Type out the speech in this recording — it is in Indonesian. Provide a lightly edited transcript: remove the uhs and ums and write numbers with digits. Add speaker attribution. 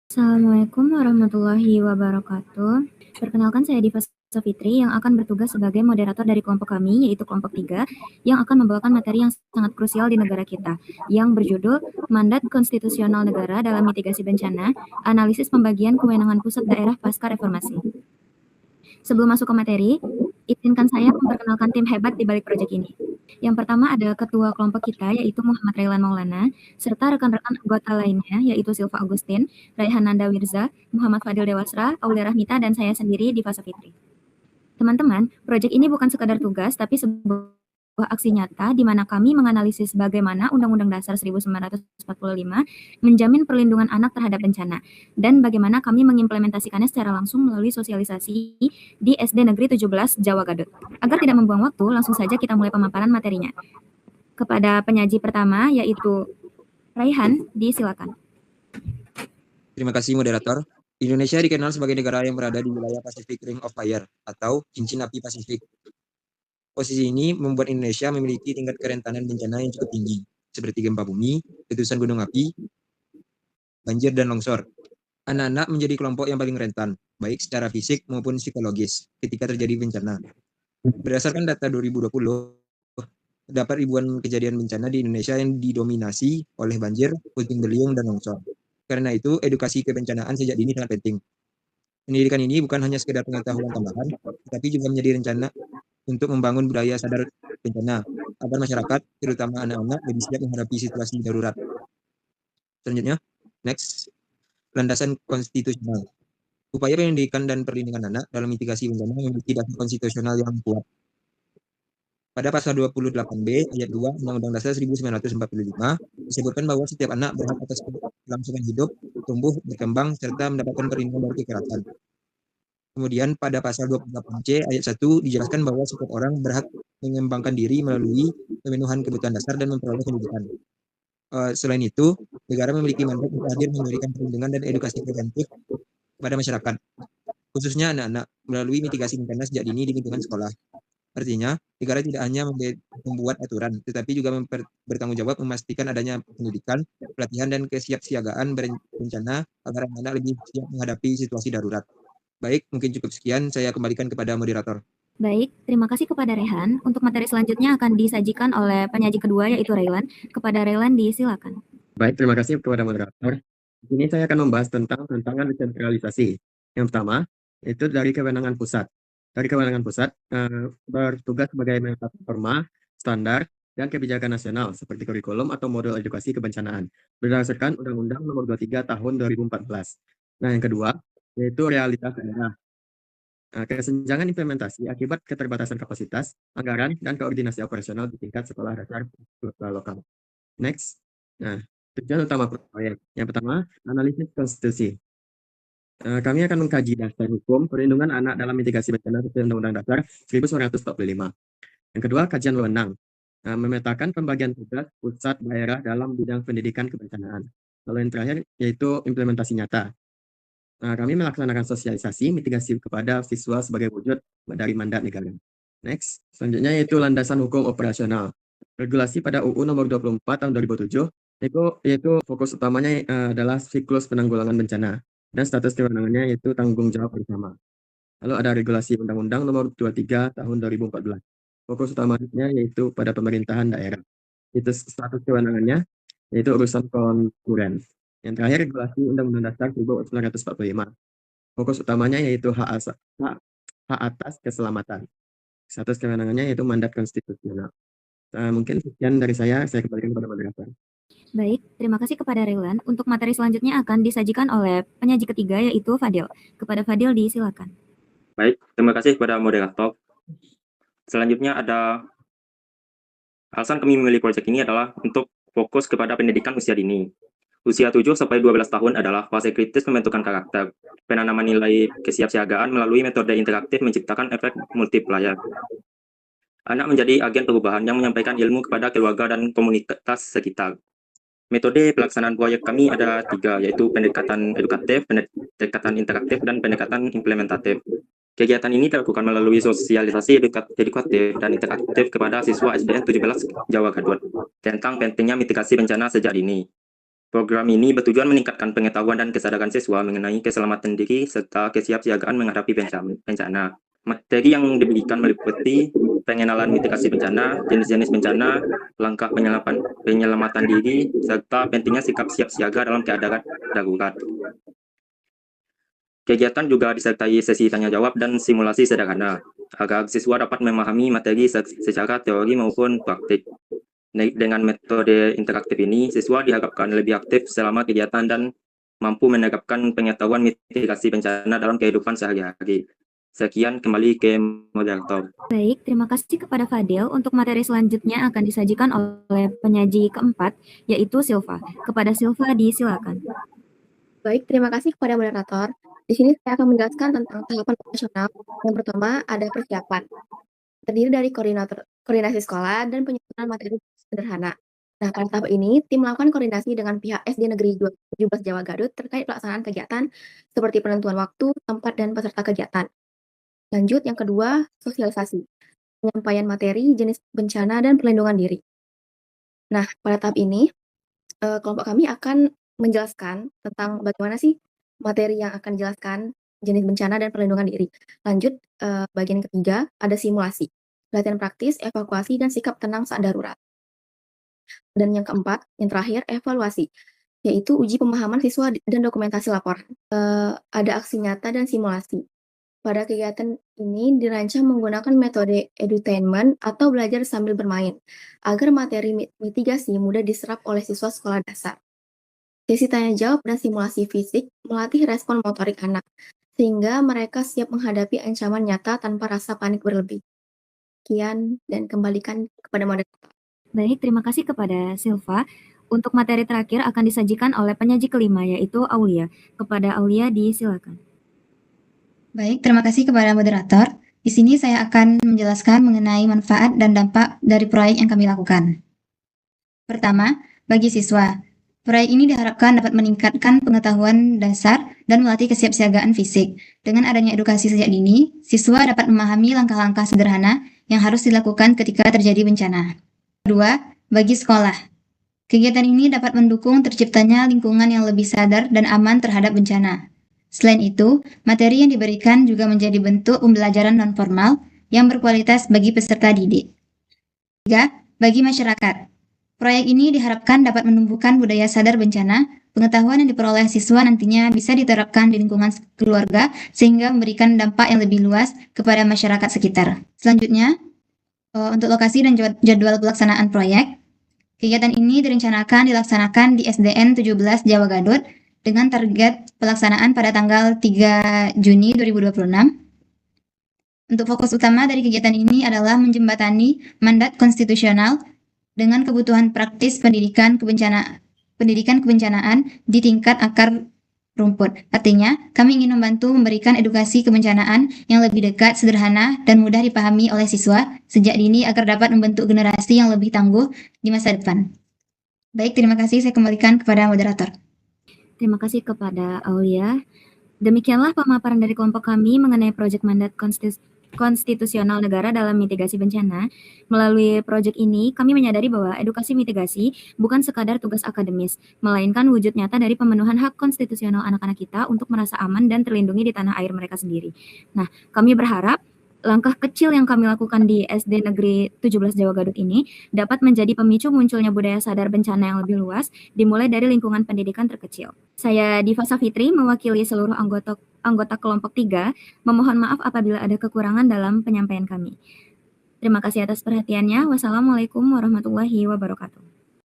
Speaker 1: Assalamualaikum warahmatullahi wabarakatuh. Perkenalkan saya Diva Safitri yang akan bertugas sebagai moderator dari kelompok kami, yaitu kelompok 3, yang akan membawakan materi yang sangat krusial di negara kita, yang berjudul Mandat Konstitusional Negara dalam Mitigasi Bencana, Analisis Pembagian Kewenangan Pusat Daerah Pasca Reformasi. Sebelum masuk ke materi, izinkan saya memperkenalkan tim hebat di balik proyek ini. Yang pertama ada ketua kelompok kita, yaitu Muhammad Railan Maulana, serta rekan-rekan anggota lainnya, yaitu Silva Agustin, Raihan Nanda Wirza, Muhammad Fadil Dewasra, Aulia Rahmita, dan saya sendiri, Diva Safitri. Teman-teman, proyek ini bukan sekadar tugas, tapi sebuah aksi nyata di mana kami menganalisis bagaimana Undang-Undang Dasar 1945 menjamin perlindungan anak terhadap bencana, dan bagaimana kami mengimplementasikannya secara langsung melalui sosialisasi di SD Negeri 17 Jawa Gadot. Agar tidak membuang waktu, langsung saja kita mulai pemaparan materinya. Kepada penyaji pertama, yaitu Raihan, disilakan.
Speaker 2: Terima kasih moderator. Indonesia dikenal sebagai negara yang berada di wilayah Pacific Ring of Fire atau cincin api Pasifik. Posisi ini membuat Indonesia memiliki tingkat kerentanan bencana yang cukup tinggi, seperti gempa bumi, letusan gunung api, banjir, dan longsor. Anak-anak menjadi kelompok yang paling rentan, baik secara fisik maupun psikologis, ketika terjadi bencana. Berdasarkan data 2020, terdapat ribuan kejadian bencana di Indonesia yang didominasi oleh banjir, puting beliung, dan longsor. Karena itu, edukasi kebencanaan sejak dini sangat penting. Pendidikan ini bukan hanya sekedar pengetahuan tambahan, tetapi juga menjadi rencana untuk membangun budaya sadar bencana, agar masyarakat, terutama anak-anak, lebih siap menghadapi situasi darurat. Selanjutnya, next, landasan konstitusional. Upaya pendidikan dan perlindungan anak dalam mitigasi bencana memiliki dasar konstitusional yang kuat. Pada pasal 28B ayat 2 Undang-Undang Dasar 1945 disebutkan bahwa setiap anak berhak atas kelangsungan hidup, tumbuh, berkembang, serta mendapatkan perlindungan dari kekerasan. Kemudian pada pasal 28C ayat 1 dijelaskan bahwa setiap orang berhak mengembangkan diri melalui pemenuhan kebutuhan dasar dan memperoleh pendidikan. Selain itu, negara memiliki mandat untuk hadir memberikan perlindungan dan edukasi preventif kepada masyarakat, khususnya anak-anak, melalui mitigasi bencana sejak dini di lingkungan sekolah. Artinya, negara tidak hanya membuat aturan, tetapi juga bertanggung jawab memastikan adanya pendidikan, pelatihan, dan kesiapsiagaan berencana agar anak-anak lebih siap menghadapi situasi darurat. Baik, mungkin cukup sekian. Saya kembalikan kepada moderator.
Speaker 1: Baik, terima kasih kepada Rehan. Untuk materi selanjutnya akan disajikan oleh penyaji kedua, yaitu Railan. Kepada Railan, disilakan.
Speaker 3: Baik, terima kasih kepada moderator. Di sini saya akan membahas tentang tantangan desentralisasi. Yang pertama, itu dari kewenangan pusat. Dari kewenangan pusat, bertugas sebagai menetapkan norma, standar, dan kebijakan nasional, seperti kurikulum atau model edukasi kebencanaan, berdasarkan Undang-Undang Nomor 23 Tahun 2014. Nah, yang kedua, yaitu realitas daerah. Kesenjangan implementasi akibat keterbatasan kapasitas, anggaran, dan koordinasi operasional di tingkat sekolah dasar lokal. Next. Nah, tujuan utama proyek. Yang pertama, analisis konstitusi. Kami akan mengkaji dasar hukum perlindungan anak dalam mitigasi bencana sesuai Undang-Undang Dasar 1945. Yang kedua, kajian wewenang. Memetakan pembagian tugas pusat daerah dalam bidang pendidikan kebencanaan. Lalu yang terakhir, yaitu implementasi nyata. Kami melaksanakan sosialisasi mitigasi kepada siswa sebagai wujud dari mandat negara. Next, selanjutnya yaitu landasan hukum operasional. Regulasi pada UU Nomor 24 Tahun 2007 yaitu fokus utamanya adalah siklus penanggulangan bencana dan status kewenangannya yaitu tanggung jawab bersama. Lalu ada regulasi Undang-Undang Nomor 23 Tahun 2014. Fokus utamanya yaitu pada pemerintahan daerah. Itu status kewenangannya yaitu urusan konkuren. Yang terakhir regulasi Undang-Undang Dasar 1945. Fokus utamanya yaitu hak atas keselamatan. Status kewenangannya yaitu mandat konstitusional. Mungkin sekian dari saya kembalikan kepada moderator.
Speaker 1: Baik, terima kasih kepada Railan. Untuk materi selanjutnya akan disajikan oleh penyaji ketiga, yaitu Fadil. Kepada Fadil, disilakan.
Speaker 4: Baik, terima kasih kepada moderator. Selanjutnya ada alasan kami memilih proyek ini adalah untuk fokus kepada pendidikan usia dini. Usia 7 sampai 12 tahun adalah fase kritis pembentukan karakter. Penanaman nilai kesiapsiagaan melalui metode interaktif menciptakan efek multiplier. Anak menjadi agen perubahan yang menyampaikan ilmu kepada keluarga dan komunitas sekitar. Metode pelaksanaan proyek kami ada 3, yaitu pendekatan edukatif, pendekatan interaktif, dan pendekatan implementatif. Kegiatan ini dilakukan melalui sosialisasi edukatif dan interaktif kepada siswa SDN 17 Jawa Gadot tentang pentingnya mitigasi bencana sejak dini. Program ini bertujuan meningkatkan pengetahuan dan kesadaran siswa mengenai keselamatan diri serta kesiapsiagaan menghadapi bencana. Materi yang diberikan meliputi pengenalan mitigasi bencana, jenis-jenis bencana, langkah penyelamatan diri, serta pentingnya sikap siap siaga dalam keadaan darurat. Kegiatan juga disertai sesi tanya jawab dan simulasi sederhana, agar siswa dapat memahami materi secara teori maupun praktik. Dengan metode interaktif ini, siswa diharapkan lebih aktif selama kegiatan dan mampu menerapkan pengetahuan mitigasi bencana dalam kehidupan sehari-hari. Sekian, kembali ke moderator.
Speaker 1: Baik, terima kasih kepada Fadil. Untuk materi selanjutnya akan disajikan oleh penyaji keempat, yaitu Silva. Kepada Silva, disilakan.
Speaker 5: Baik, terima kasih kepada moderator. Di sini saya akan menjelaskan tentang tahapan operasional. Yang pertama, ada persiapan. Terdiri dari koordinasi sekolah dan penyusunan materi sederhana. Nah, pada tahap ini, tim melakukan koordinasi dengan pihak SD Negeri 17 Jawa Garut terkait pelaksanaan kegiatan seperti penentuan waktu, tempat, dan peserta kegiatan. Lanjut, yang kedua, sosialisasi. Penyampaian materi, jenis bencana, dan perlindungan diri. Nah, pada tahap ini, kelompok kami akan menjelaskan tentang bagaimana sih materi yang akan dijelaskan, jenis bencana, dan perlindungan diri. Lanjut, bagian ketiga, ada simulasi. Latihan praktis, evakuasi, dan sikap tenang saat darurat. Dan yang keempat, yang terakhir, evaluasi, yaitu uji pemahaman siswa dan dokumentasi laporan. Ada aksi nyata dan simulasi. Pada kegiatan ini dirancang menggunakan metode edutainment atau belajar sambil bermain, agar materi mitigasi mudah diserap oleh siswa sekolah dasar. Sesi tanya jawab dan simulasi fisik melatih respon motorik anak, sehingga mereka siap menghadapi ancaman nyata tanpa rasa panik berlebih. Sekian, dan kembalikan kepada moderator.
Speaker 1: Baik, terima kasih kepada Silva. Untuk materi terakhir akan disajikan oleh penyaji kelima, yaitu Aulia. Kepada Aulia, disilakan.
Speaker 6: Baik, terima kasih kepada moderator. Di sini saya akan menjelaskan mengenai manfaat dan dampak dari proyek yang kami lakukan. Pertama, bagi siswa. Proyek ini diharapkan dapat meningkatkan pengetahuan dasar dan melatih kesiapsiagaan fisik. Dengan adanya edukasi sejak dini, siswa dapat memahami langkah-langkah sederhana yang harus dilakukan ketika terjadi bencana. Kedua, bagi sekolah. Kegiatan ini dapat mendukung terciptanya lingkungan yang lebih sadar dan aman terhadap bencana. Selain itu, materi yang diberikan juga menjadi bentuk pembelajaran non-formal yang berkualitas bagi peserta didik. Tiga, bagi masyarakat. Proyek ini diharapkan dapat menumbuhkan budaya sadar bencana. Pengetahuan yang diperoleh siswa nantinya bisa diterapkan di lingkungan keluarga sehingga memberikan dampak yang lebih luas kepada masyarakat sekitar. Selanjutnya, untuk lokasi dan jadwal pelaksanaan proyek, kegiatan ini direncanakan dilaksanakan di SDN 17 Jawa Garut dengan target pelaksanaan pada tanggal 3 Juni 2026. Untuk fokus utama dari kegiatan ini adalah menjembatani mandat konstitusional dengan kebutuhan praktis pendidikan kebencanaan di tingkat akar rumput. Artinya, kami ingin membantu memberikan edukasi kebencanaan yang lebih dekat, sederhana, dan mudah dipahami oleh siswa sejak dini agar dapat membentuk generasi yang lebih tangguh di masa depan. Baik, terima kasih. Saya kembalikan kepada moderator.
Speaker 1: Terima kasih kepada Aulia. Demikianlah pemaparan dari kelompok kami mengenai proyek mandat konstitusional negara dalam mitigasi bencana. Melalui proyek ini, kami menyadari bahwa edukasi mitigasi bukan sekadar tugas akademis, melainkan wujud nyata dari pemenuhan hak konstitusional anak-anak kita untuk merasa aman dan terlindungi di tanah air mereka sendiri. Nah, kami berharap langkah kecil yang kami lakukan di SD Negeri 17 Jawa Garut ini dapat menjadi pemicu munculnya budaya sadar bencana yang lebih luas, dimulai dari lingkungan pendidikan terkecil. Saya Diva Safitri, mewakili seluruh anggota kelompok 3, memohon maaf apabila ada kekurangan dalam penyampaian kami. Terima kasih atas perhatiannya. Wassalamualaikum warahmatullahi wabarakatuh.